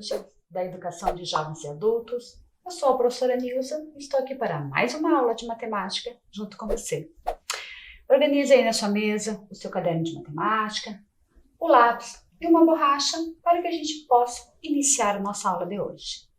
estudante da educação de jovens e adultos. Eu sou a professora Nilza e estou aqui para mais uma aula de matemática junto com você. Organize aí na sua mesa o seu caderno de matemática, o lápis e uma borracha para que a gente possa iniciar a nossa aula de hoje.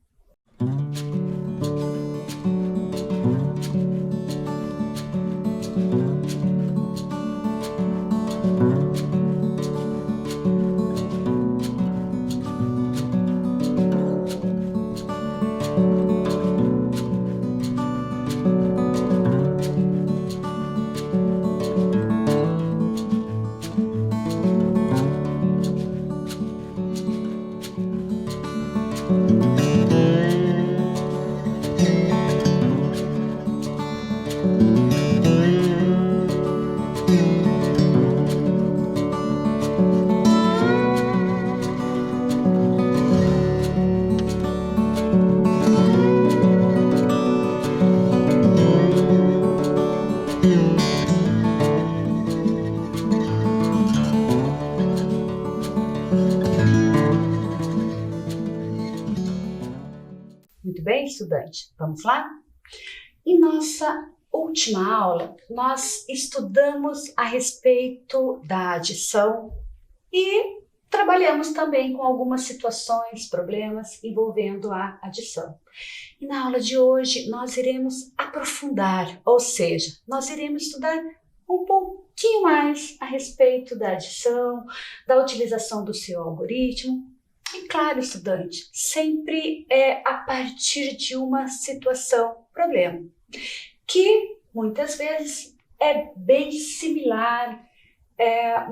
Muito bem, estudante? Vamos lá? Em nossa última aula, nós estudamos a respeito da adição e trabalhamos também com algumas situações, problemas envolvendo a adição. E na aula de hoje, nós iremos aprofundar, ou seja, nós iremos estudar um pouquinho mais a respeito da adição, da utilização do seu algoritmo. E claro, estudante, sempre é a partir de uma situação, problema, que muitas vezes é bem similar,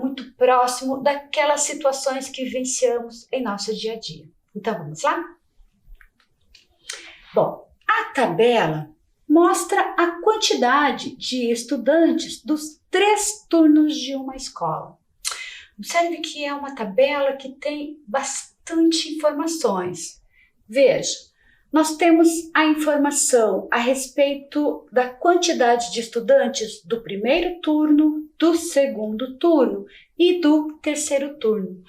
muito próximo daquelas situações que vivenciamos em nosso dia a dia. Então, vamos lá? Bom, a tabela mostra a quantidade de estudantes dos 3 turnos de uma escola. Observe que é uma tabela que tem bastante informações. Veja, nós temos a informação a respeito da quantidade de estudantes do primeiro turno, do segundo turno e do terceiro turno.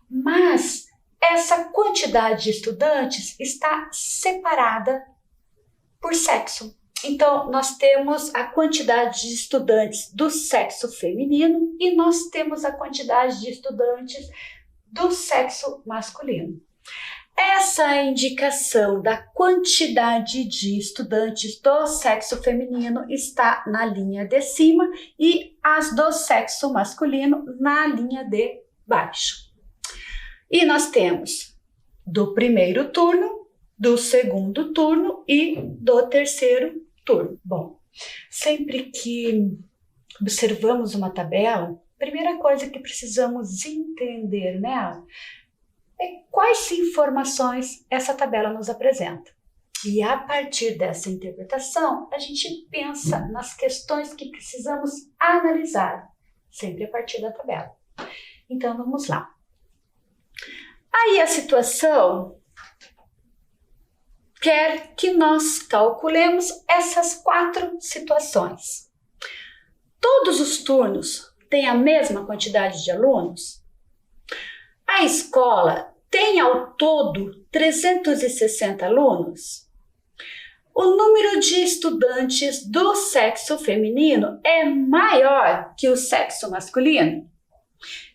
Mas essa quantidade de estudantes está separada por sexo. Então, nós temos a quantidade de estudantes do sexo feminino e nós temos a quantidade de estudantes do sexo masculino. Essa indicação da quantidade de estudantes do sexo feminino está na linha de cima e as do sexo masculino na linha de baixo. E nós temos do primeiro turno, do segundo turno e do terceiro turno. Bom, sempre que observamos uma tabela, a primeira coisa que precisamos entender nela é quais informações essa tabela nos apresenta. E a partir dessa interpretação, a gente pensa nas questões que precisamos analisar, sempre a partir da tabela. Então, vamos lá. Aí a situação quer que nós calculemos essas 4 situações. Todos os turnos têm a mesma quantidade de alunos? A escola tem ao todo 360 alunos? O número de estudantes do sexo feminino é maior que o sexo masculino?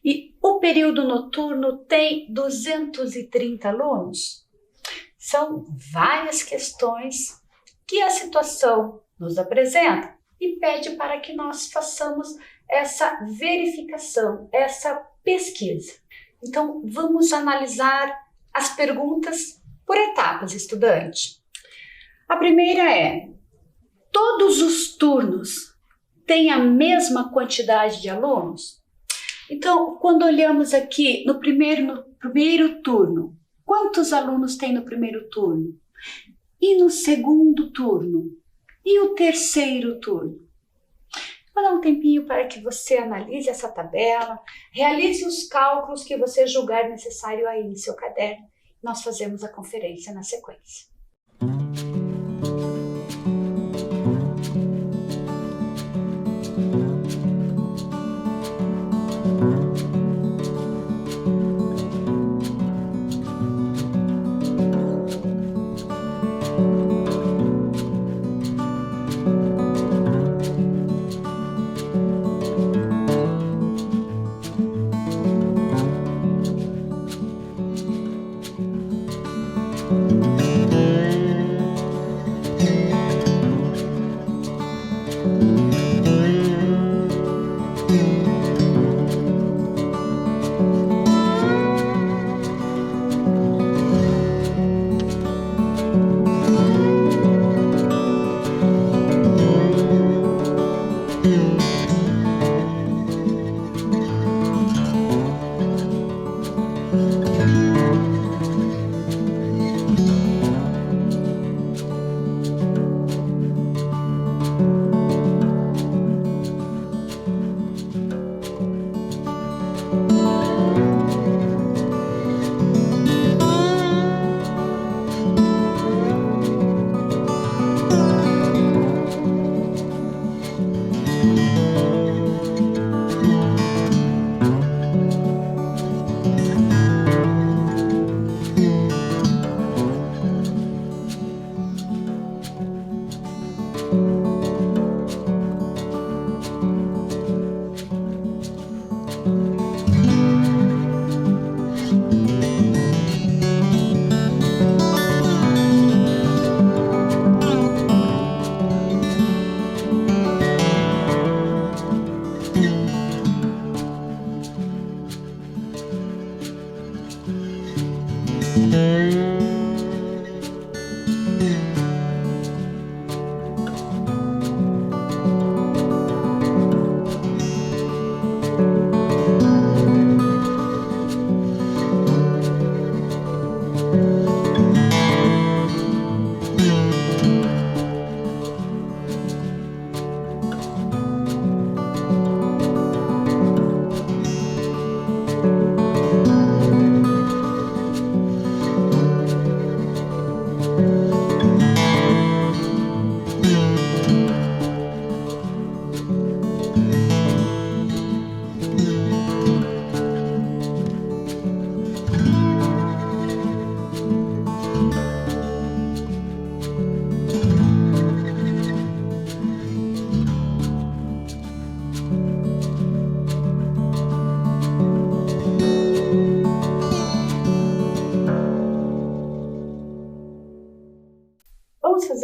E o período noturno tem 230 alunos? São várias questões que a situação nos apresenta e pede para que nós façamos essa verificação, essa pesquisa. Então, vamos analisar as perguntas por etapas, estudante. A primeira é: todos os turnos têm a mesma quantidade de alunos? Então, quando olhamos aqui no primeiro turno, quantos alunos tem no primeiro turno? E no segundo turno? E o terceiro turno? Vou dar um tempinho para que você analise essa tabela, realize os cálculos que você julgar necessário aí em seu caderno. Nós fazemos a conferência na sequência.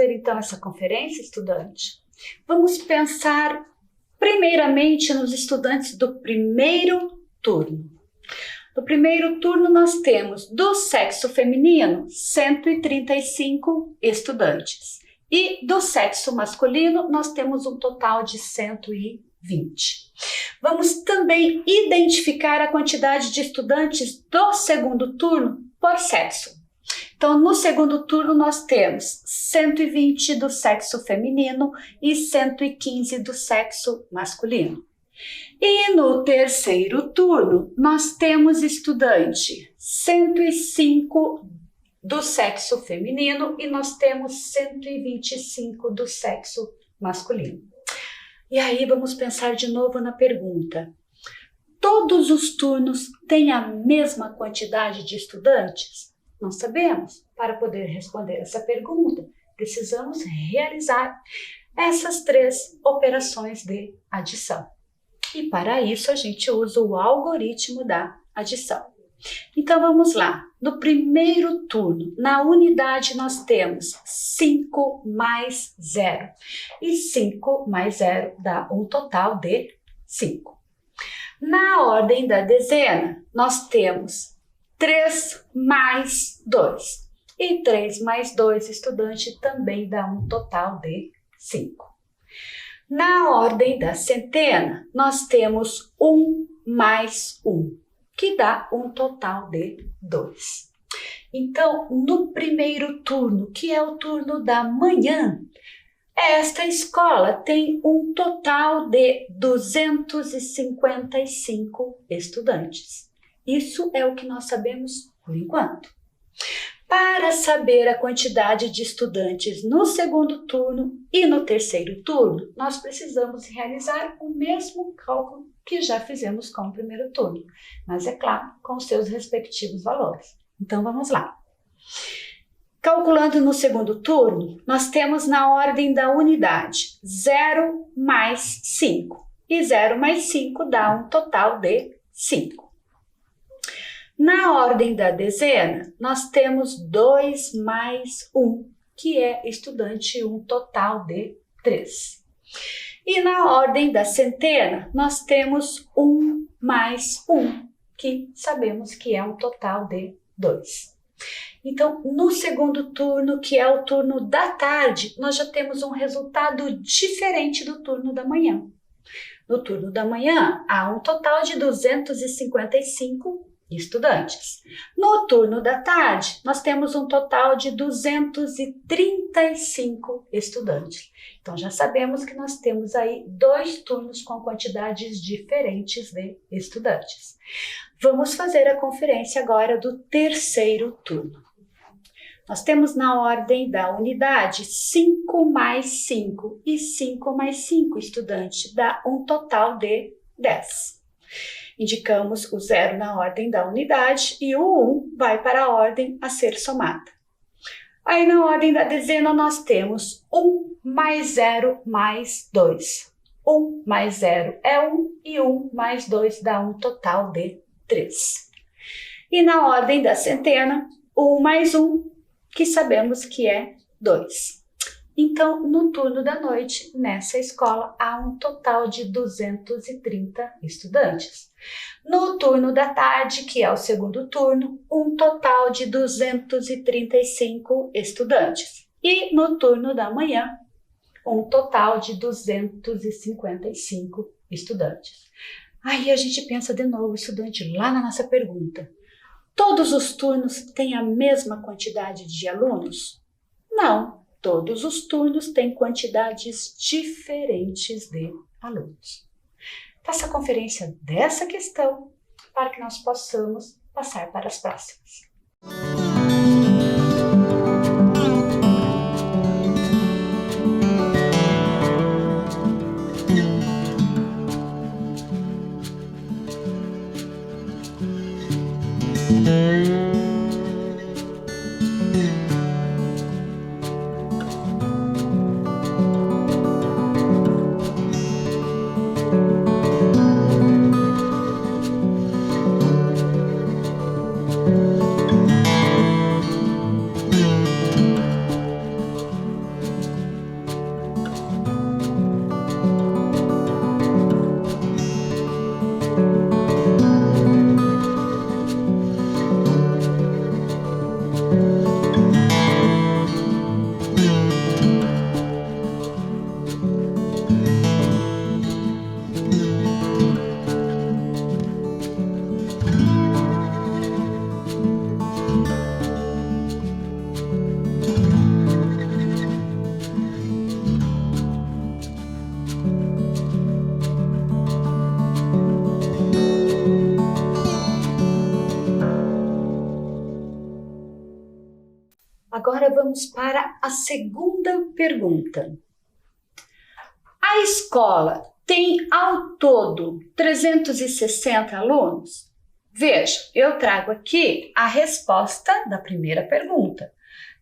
fazer então essa conferência, estudante? Vamos pensar primeiramente nos estudantes do primeiro turno. No primeiro turno nós temos do sexo feminino 135 estudantes e do sexo masculino nós temos um total de 120. Vamos também identificar a quantidade de estudantes do segundo turno por sexo. Então, no segundo turno, nós temos 120 do sexo feminino e 115 do sexo masculino. E no terceiro turno, nós temos estudante 105 do sexo feminino e nós temos 125 do sexo masculino. E aí, vamos pensar de novo na pergunta. Todos os turnos têm a mesma quantidade de estudantes? Não sabemos. Para poder responder essa pergunta, precisamos realizar essas 3 operações de adição. E para isso a gente usa o algoritmo da adição. Então vamos lá. No primeiro turno, na unidade nós temos 5 mais 0. E 5 mais 0 dá um total de 5. Na ordem da dezena, nós temos 3 mais 2. E 3 mais 2, estudante, também dá um total de 5. Na ordem da centena, nós temos 1 mais 1, que dá um total de 2. Então, no primeiro turno, que é o turno da manhã, esta escola tem um total de 255 estudantes. Isso é o que nós sabemos por enquanto. Para saber a quantidade de estudantes no segundo turno e no terceiro turno, nós precisamos realizar o mesmo cálculo que já fizemos com o primeiro turno, mas é claro, com seus respectivos valores. Então vamos lá. Calculando no segundo turno, nós temos na ordem da unidade 0 mais 5, e 0 mais 5 dá um total de 5. Na ordem da dezena, nós temos 2 mais 1, que é estudante, um total de 3. E na ordem da centena, nós temos 1 mais 1, que sabemos que é um total de 2. Então, no segundo turno, que é o turno da tarde, nós já temos um resultado diferente do turno da manhã. No turno da manhã, há um total de 255 estudantes. No turno da tarde, nós temos um total de 235 estudantes. Então, já sabemos que nós temos aí 2 turnos com quantidades diferentes de estudantes. Vamos fazer a conferência agora do terceiro turno. Nós temos na ordem da unidade 5 mais 5 e 5 mais 5 estudantes, dá um total de 10. Indicamos o 0 na ordem da unidade e o 1 vai para a ordem a ser somada. Aí na ordem da dezena nós temos 1 mais 0 mais 2. 1 mais 0 é 1 e 1 mais 2 dá um total de 3. E na ordem da centena, 1 mais 1, que sabemos que é 2. Então, no turno da noite, nessa escola, há um total de 230 estudantes. No turno da tarde, que é o segundo turno, um total de 235 estudantes. E no turno da manhã, um total de 255 estudantes. Aí a gente pensa de novo, estudante, lá na nossa pergunta. Todos os turnos têm a mesma quantidade de alunos? Não. Todos os turnos têm quantidades diferentes de alunos. Faça a conferência dessa questão para que nós possamos passar para as próximas. Agora vamos para a segunda pergunta. A escola tem ao todo 360 alunos? Veja, eu trago aqui a resposta da primeira pergunta.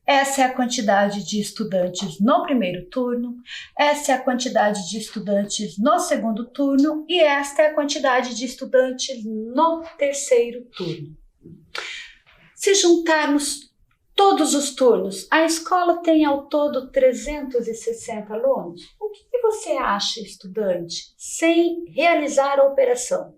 Essa é a quantidade de estudantes no primeiro turno, essa é a quantidade de estudantes no segundo turno e esta é a quantidade de estudantes no terceiro turno. Se juntarmos todos os turnos, a escola tem ao todo 360 alunos. O que você acha, estudante, sem realizar a operação?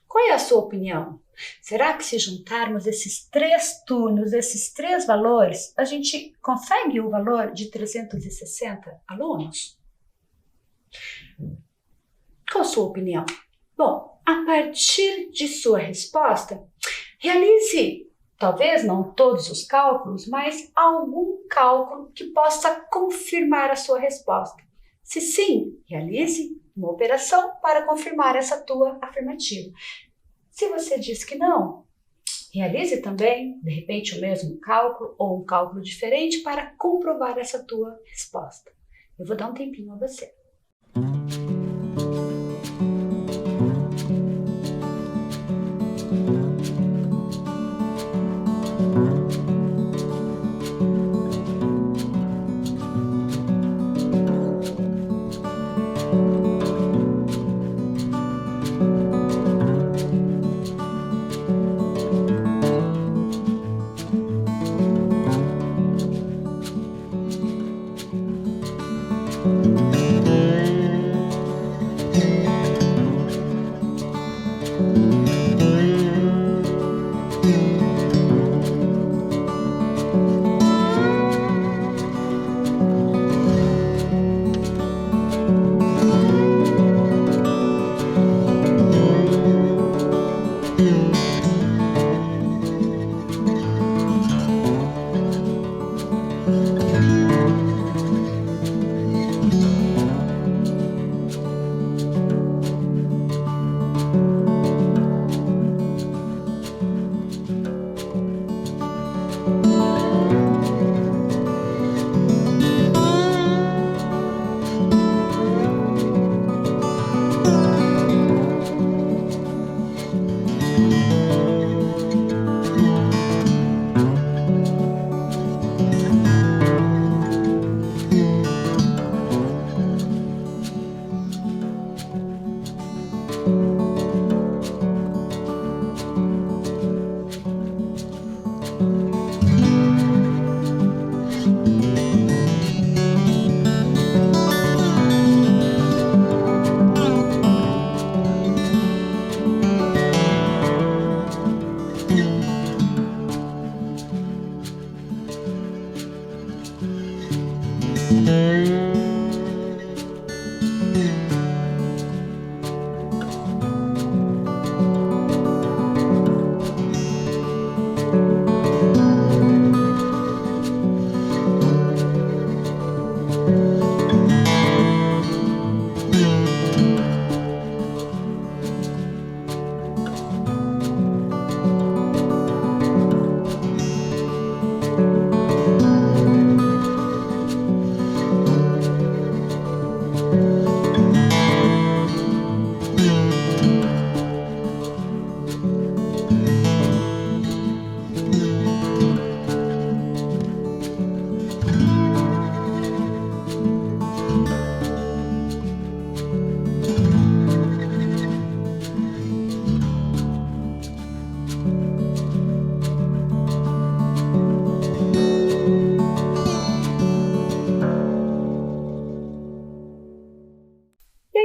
Qual é a sua opinião? Será que se juntarmos esses 3 turnos, esses 3 valores, a gente consegue o valor de 360 alunos? Qual a sua opinião? Bom, a partir de sua resposta, realize, talvez não todos os cálculos, mas algum cálculo que possa confirmar a sua resposta. Se sim, realize uma operação para confirmar essa tua afirmativa. Se você diz que não, realize também, de repente, o mesmo cálculo ou um cálculo diferente para comprovar essa tua resposta. Eu vou dar um tempinho a você.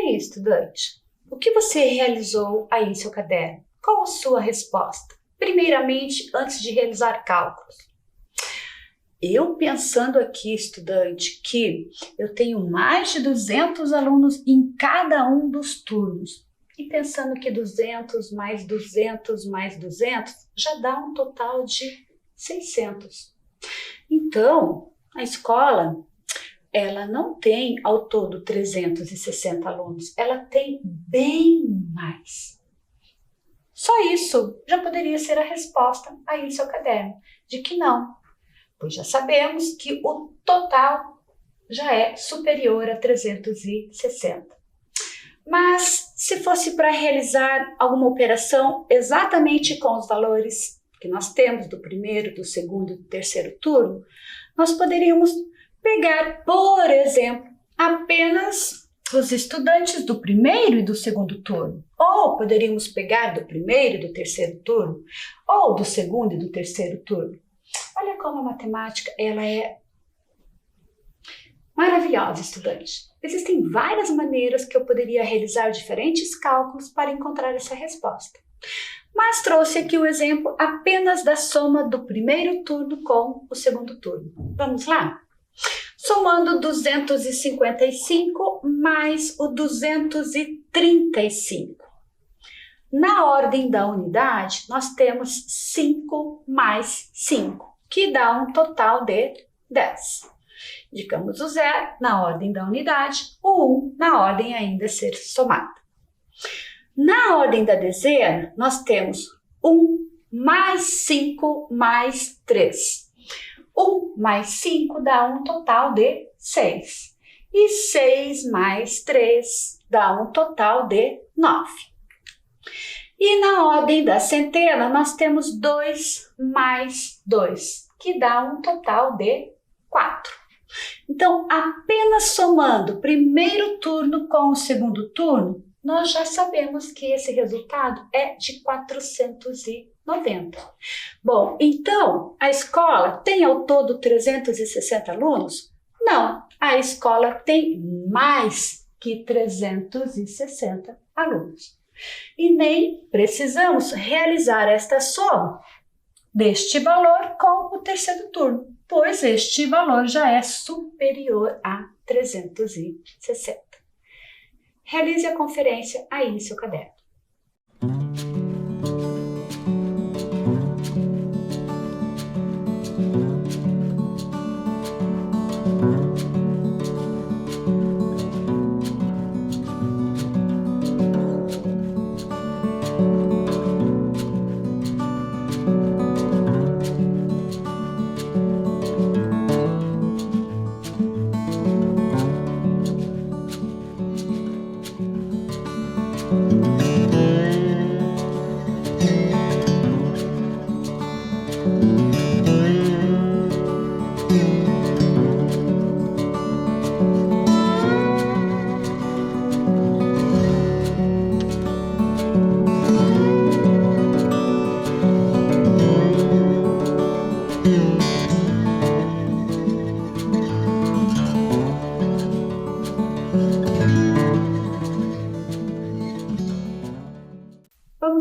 Estudante, o que você realizou aí em seu caderno? Qual a sua resposta? Primeiramente, antes de realizar cálculos. Eu pensando aqui, estudante, que eu tenho mais de 200 alunos em cada um dos turnos. E pensando que 200 mais 200 mais 200 já dá um total de 600. Então, a escola, ela não tem ao todo 360 alunos, ela tem bem mais. Só isso já poderia ser a resposta aí em seu caderno, de que não. pois já sabemos que o total já é superior a 360. Mas se fosse para realizar alguma operação exatamente com os valores que nós temos do primeiro, do segundo e do terceiro turno, nós poderíamos pegar, por exemplo, apenas os estudantes do primeiro e do segundo turno. Ou poderíamos pegar do primeiro e do terceiro turno, ou do segundo e do terceiro turno. Olha como a matemática ela é maravilhosa, estudante. Existem várias maneiras que eu poderia realizar diferentes cálculos para encontrar essa resposta. Mas trouxe aqui o exemplo apenas da soma do primeiro turno com o segundo turno. Vamos lá? Somando 255 mais o 235. Na ordem da unidade, nós temos 5 mais 5, que dá um total de 10. Indicamos o 0 na ordem da unidade, o 1 na ordem ainda a ser somada. Na ordem da dezena, nós temos 1 mais 5 mais 3. 1 mais 5 dá um total de 6. E 6 mais 3 dá um total de 9. E na ordem da centena, nós temos 2 mais 2, que dá um total de 4. Então, apenas somando o primeiro turno com o segundo turno, nós já sabemos que esse resultado é de 490. Bom, então, a escola tem ao todo 360 alunos? Não, a escola tem mais que 360 alunos. E nem precisamos realizar esta soma deste valor com o terceiro turno, pois este valor já é superior a 360. Realize a conferência aí em seu caderno.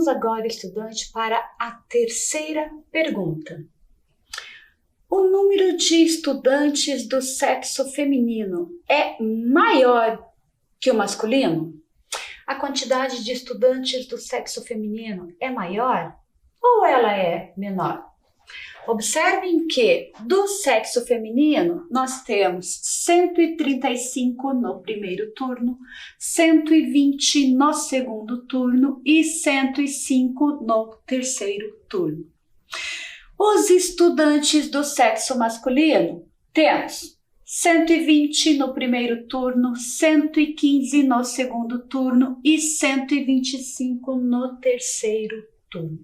Vamos agora, estudante, para a terceira pergunta. O número de estudantes do sexo feminino é maior que o masculino? A quantidade de estudantes do sexo feminino é maior ou ela é menor? Observem que do sexo feminino nós temos 135 no primeiro turno, 120 no segundo turno e 105 no terceiro turno. Os estudantes do sexo masculino temos 120 no primeiro turno, 115 no segundo turno e 125 no terceiro turno.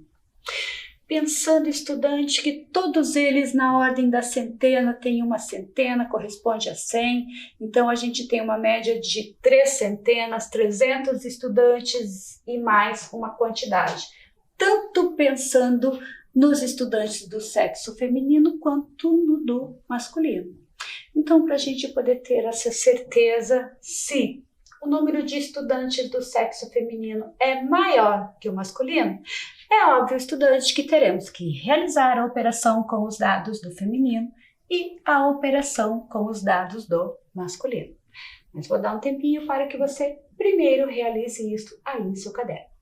Pensando, estudante, que todos eles na ordem da centena têm uma centena, corresponde a 100, então a gente tem uma média de 3 centenas, 300 estudantes e mais uma quantidade. Tanto pensando nos estudantes do sexo feminino quanto no do masculino. Então, para a gente poder ter essa certeza se o número de estudantes do sexo feminino é maior que o masculino, é óbvio, estudante, que teremos que realizar a operação com os dados do feminino e a operação com os dados do masculino. Mas vou dar um tempinho para que você primeiro realize isso aí no seu caderno.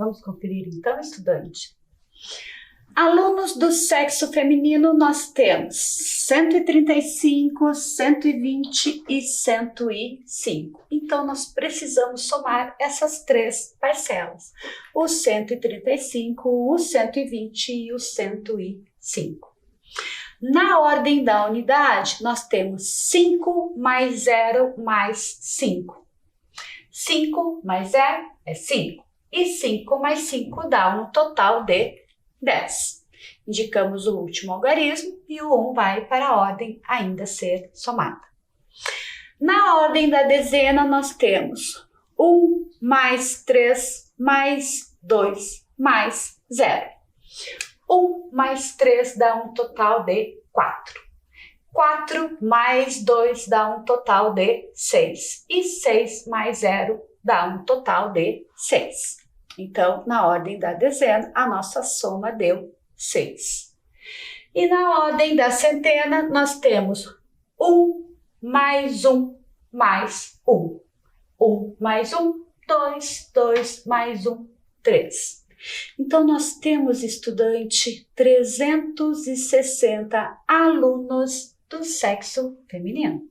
Vamos conferir então, estudante. Alunos do sexo feminino nós temos 135, 120 e 105. Então, nós precisamos somar essas três parcelas, o 135, o 120 e o 105. Na ordem da unidade, nós temos 5 mais 0 mais 5. 5 mais 0 é 5. E 5 mais 5 dá um total de 10. Indicamos o último algarismo e o 1 vai para a ordem ainda a ser somada. Na ordem da dezena, nós temos 1 mais 3 mais 2 mais 0. 1 mais 3 dá um total de 4. 4 mais 2 dá um total de 6. E 6 mais 0 dá um total de 6. Então, na ordem da dezena, a nossa soma deu 6. E na ordem da centena, nós temos 1 mais 1 mais 1. 1 mais 1, 2. 2 mais 1, 3. Então, nós temos, estudante, 360 alunos do sexo feminino.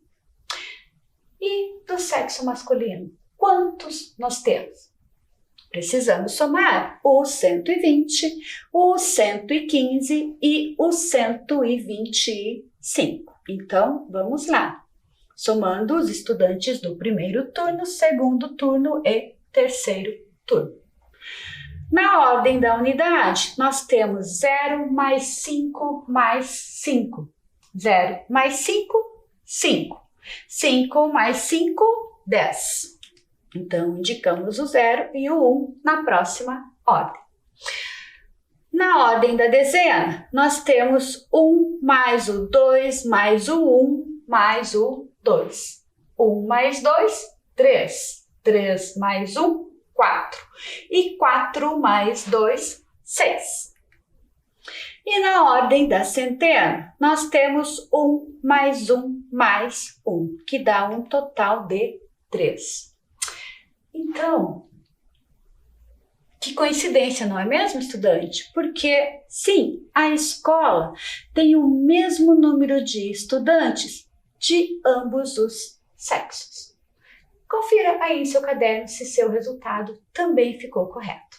E do sexo masculino, quantos nós temos? Precisamos somar o 120, o 115 e o 125. Então, vamos lá. Somando os estudantes do primeiro turno, segundo turno e terceiro turno. Na ordem da unidade, nós temos 0 mais 5 mais 5. 0 mais 5, 5. 5 mais 5, 10. Então, indicamos o 0 e o 1 na próxima ordem. Na ordem da dezena, nós temos 1 mais o 2 mais o 1 mais o 2. 1 mais 2, 3. 3 mais 1, 4. E 4 mais 2, 6. E na ordem da centena, nós temos 1 mais 1 mais 1, que dá um total de 3. Então, Que coincidência, não é mesmo, estudante? Porque, sim, a escola tem o mesmo número de estudantes de ambos os sexos. Confira aí em seu caderno se seu resultado também ficou correto.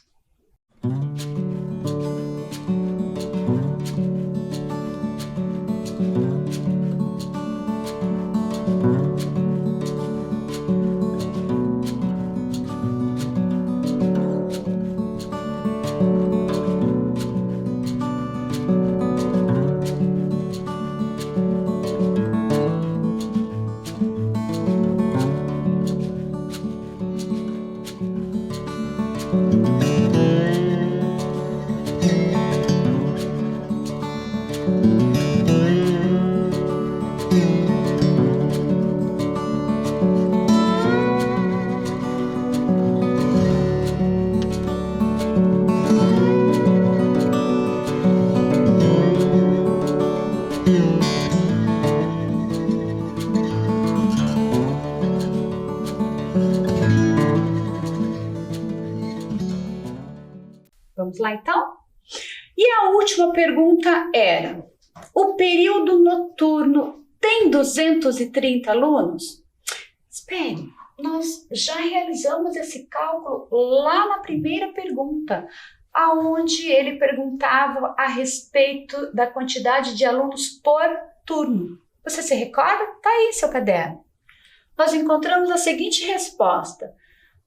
Vamos lá, então? E a última pergunta era: o período noturno tem 230 alunos? Espere, nós já realizamos esse cálculo lá na primeira pergunta, aonde ele perguntava a respeito da quantidade de alunos por turno. Você se recorda? Está aí em seu caderno. Nós encontramos a seguinte resposta: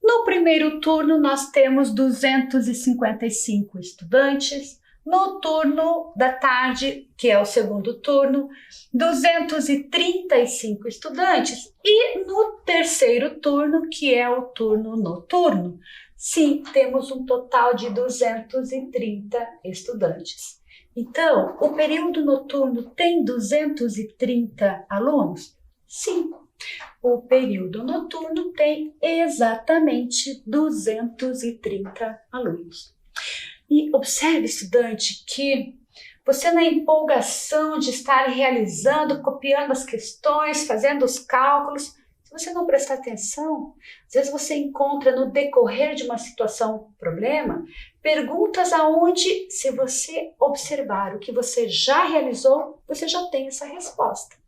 no primeiro turno, nós temos 255 estudantes. No turno da tarde, que é o segundo turno, 235 estudantes. E no terceiro turno, que é o turno noturno, sim, temos um total de 230 estudantes. Então, o período noturno tem 230 alunos? Sim. O período noturno tem exatamente 230 alunos. E observe, estudante, que você na empolgação de estar realizando, copiando as questões, fazendo os cálculos, se você não prestar atenção, às vezes você encontra no decorrer de uma situação, problema, perguntas aonde, se você observar o que você já realizou, você já tem essa resposta.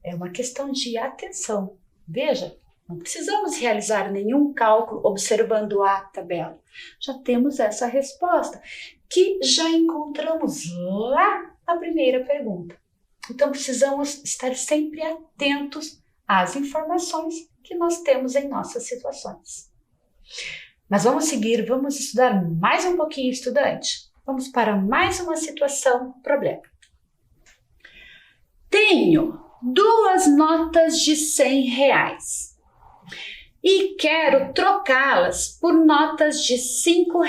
É uma questão de atenção. Veja, não precisamos realizar nenhum cálculo observando a tabela. Já temos essa resposta, que já encontramos lá na primeira pergunta. Então, precisamos estar sempre atentos às informações que nós temos em nossas situações. Mas vamos seguir, vamos estudar mais um pouquinho, estudante. Vamos para mais uma situação, problema. Tenho 2 notas de R$100 e quero trocá-las por notas de R$5,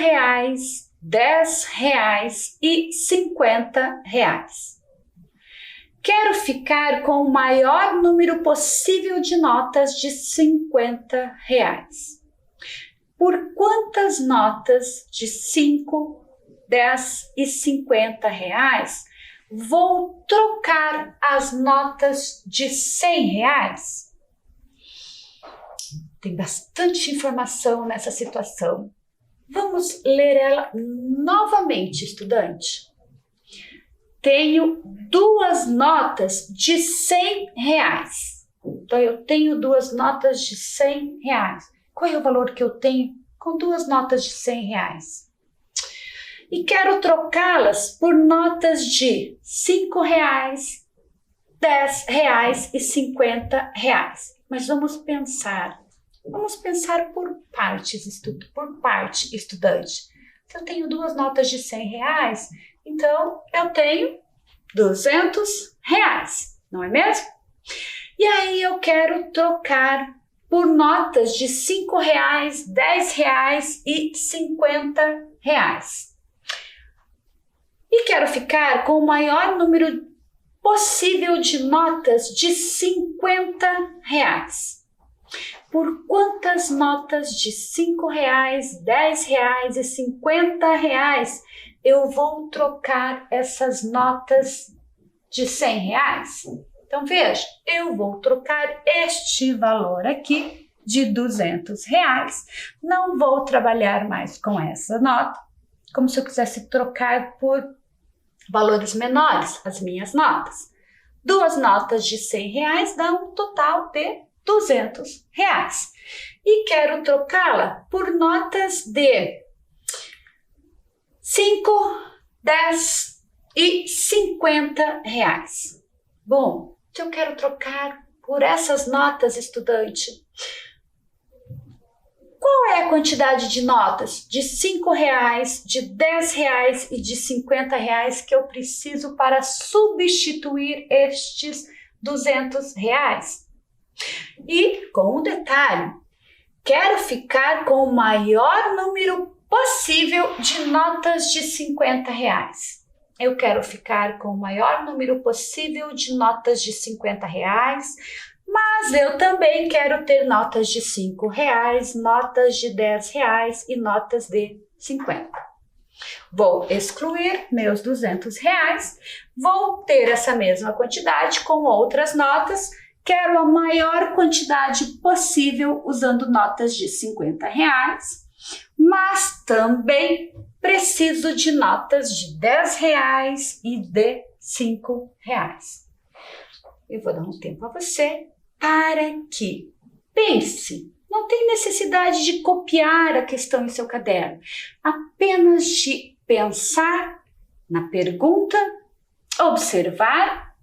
R$10 e R$50. Quero ficar com o maior número possível de notas de R$50. Por quantas notas de 5, 10 e R$50 vou trocar as notas de R$100? Tem bastante informação nessa situação. Vamos ler ela novamente, estudante. Tenho 2 notas de R$100. Então, eu tenho 2 notas de R$100. Qual é o valor que eu tenho com 2 notas de R$100? E quero trocá-las por notas de R$5, R$10 e R$50. Mas vamos pensar por partes, estudante. Se eu tenho 2 notas de R$100, então eu tenho R$200, não é mesmo? E aí eu quero trocar por notas de R$5, R$10 e R$50. E quero ficar com o maior número possível de notas de R$50. Por quantas notas de R$5, R$10 e R$50 eu vou trocar essas notas de R$100? Então veja, eu vou trocar este valor aqui de R$ 200. Não vou trabalhar mais com essa nota, como se eu quisesse trocar por valores menores as minhas notas. 2 notas de R$ 100 dão um total de R$ 200. E quero trocá-la por notas de 5, 10 e R$ 50. Bom, se eu quero trocar por essas notas, estudante, qual é a quantidade de notas de R$ 5, de R$ 10 e de R$ 50 que eu preciso para substituir estes R$ 200? E com um detalhe, quero ficar com o maior número possível de notas de R$ 50. Eu quero ficar com o maior número possível de notas de R$ 50, mas eu também quero ter notas de R$ 5, notas de R$ 10 e notas de 50. Vou excluir meus R$ 200, vou ter essa mesma quantidade com outras notas. Quero a maior quantidade possível usando notas de R$ 50, mas também preciso de notas de R$ 10 e de R$ 5. Eu vou dar um tempo a você para que pense. Não tem necessidade de copiar a questão em seu caderno, apenas de pensar na pergunta, observar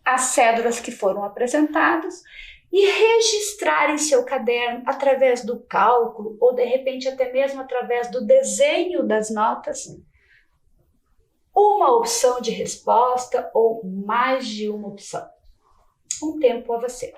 as cédulas que foram apresentadas e registrar em seu caderno através do cálculo ou de repente até mesmo através do desenho das notas uma opção de resposta ou mais de uma opção. Um tempo a você.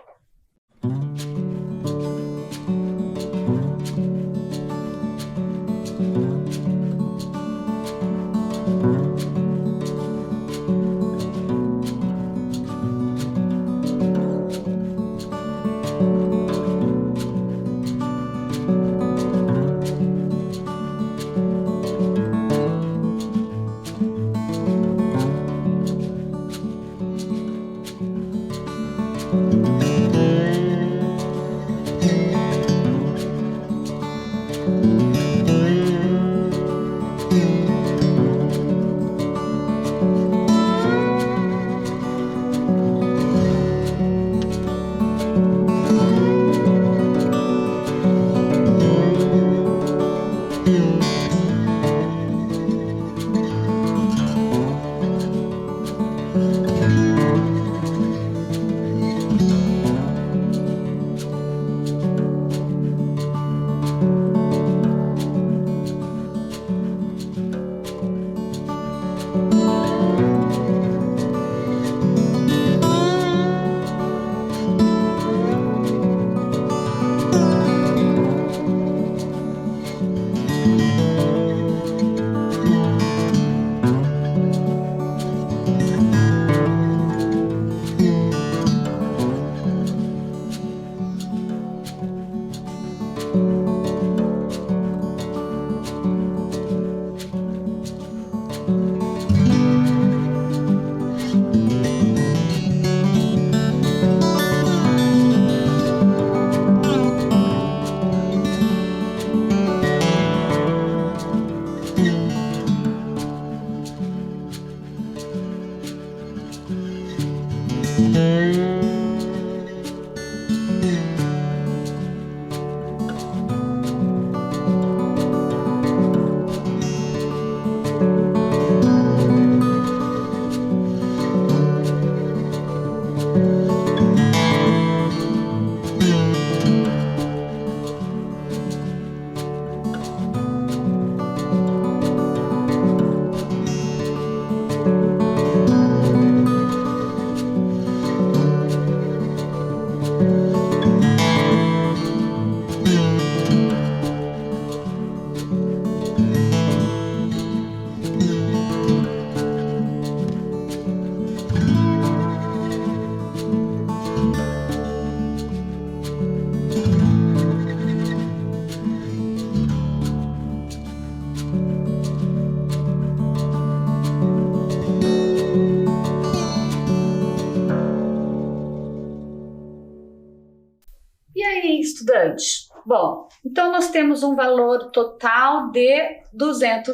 estudante? Bom, então nós temos um valor total de R$200,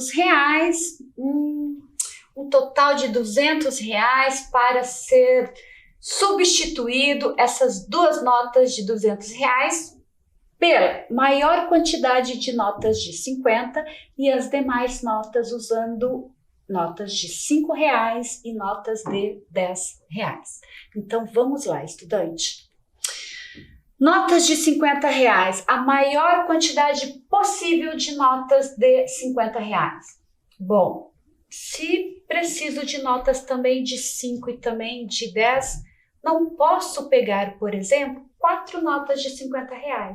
um total de R$200 para ser substituído essas duas notas de R$200 pela maior quantidade de notas de 50 e as demais notas usando notas de R$5 e notas de R$10. Então vamos lá, estudante. Notas de R$50, a maior quantidade possível de notas de R$50. Bom, se preciso de notas também de 5 e também de 10, não posso pegar, por exemplo, 4 notas de R$50.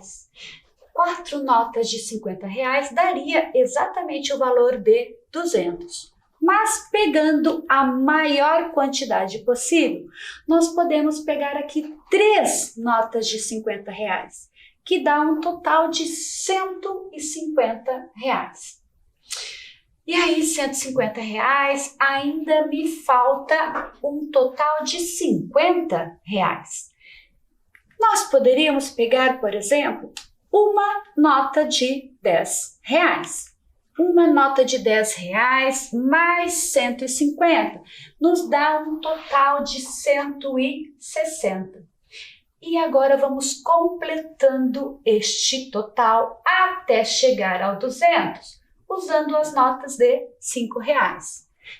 4 notas de R$50 daria exatamente o valor de 200. Mas pegando a maior quantidade possível, nós podemos pegar aqui 3 notas de R$50, que dá um total de R$150. E aí, R$150, ainda me falta um total de R$50. Nós poderíamos pegar, por exemplo, uma nota de R$10. Uma nota de R$10 mais 150 nos dá um total de 160. E agora vamos completando este total até chegar ao 200, usando as notas de R$5.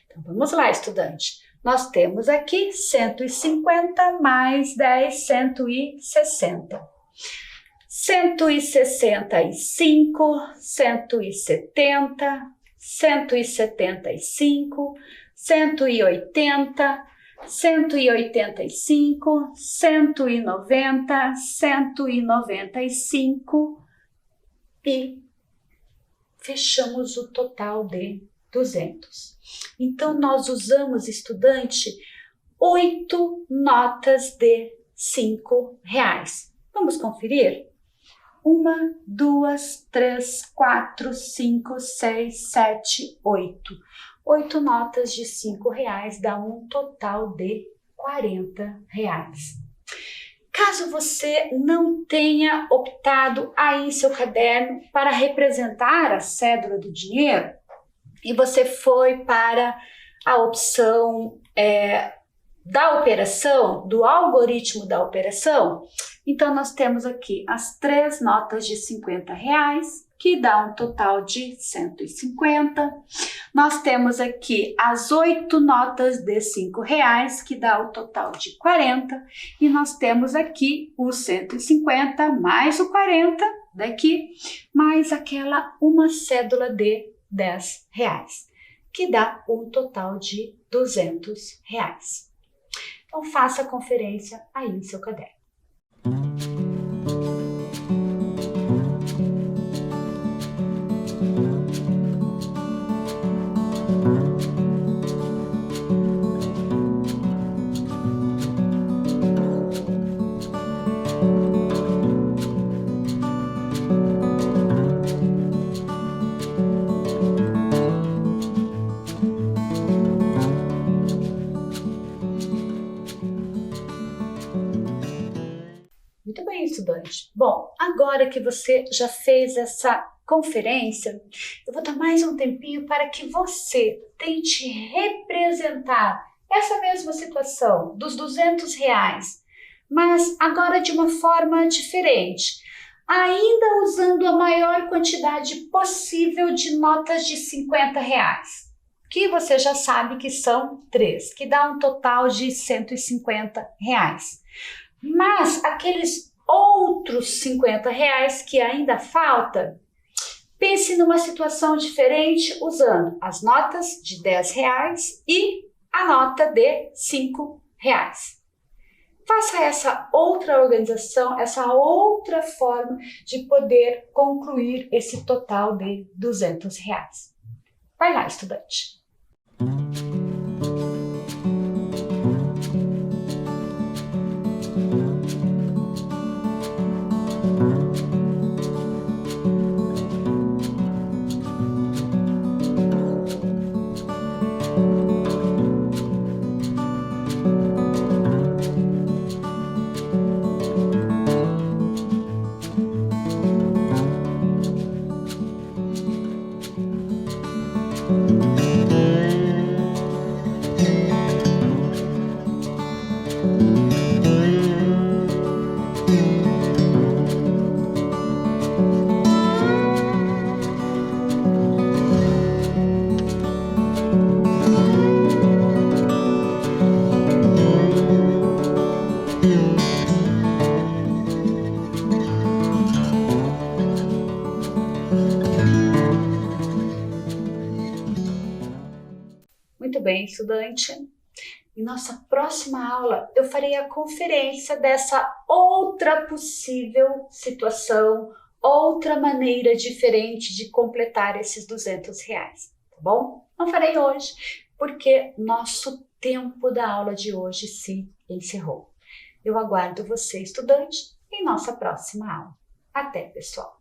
Então vamos lá, estudante. Nós temos aqui 150 mais 10, 160. 165, 170, 175, 180, 185, 190, 195 e fechamos o total de 200. Então, nós usamos, estudante, 8 notas de R$5. Vamos conferir? 1, 2, 3, 4, 5, 6, 7, 8. 8 notas de R$5 dá um total de R$40. Caso você não tenha optado aí em seu caderno para representar a cédula do dinheiro e você foi para a opção da operação, do algoritmo da operação, então nós temos aqui as 3 notas de R$50, que dá um total de 150. Nós temos aqui as 8 notas de R$5, que dá o total de 40. E nós temos aqui os 150 mais o 40 daqui, mais aquela uma cédula de R$10, que dá um total de R$200. Então faça a conferência aí no seu caderno. Muito bem, estudante. Bom, agora que você já fez essa conferência, eu vou dar mais um tempinho para que você tente representar essa mesma situação dos R$200, mas agora de uma forma diferente, ainda usando a maior quantidade possível de notas de R$50, que você já sabe que são 3, que dá um total de R$150. Mas aqueles outros R$50 que ainda falta, pense numa situação diferente usando as notas de R$10 e a nota de R$5. Faça essa outra organização, essa outra forma de poder concluir esse total de R$200. Vai lá, estudante. Muito bem, estudante. Em nossa próxima aula, eu farei a conferência dessa outra possível situação, outra maneira diferente de completar esses R$ 200, tá bom? Não farei hoje, porque nosso tempo da aula de hoje se encerrou. Eu aguardo você, estudante, em nossa próxima aula. Até, pessoal!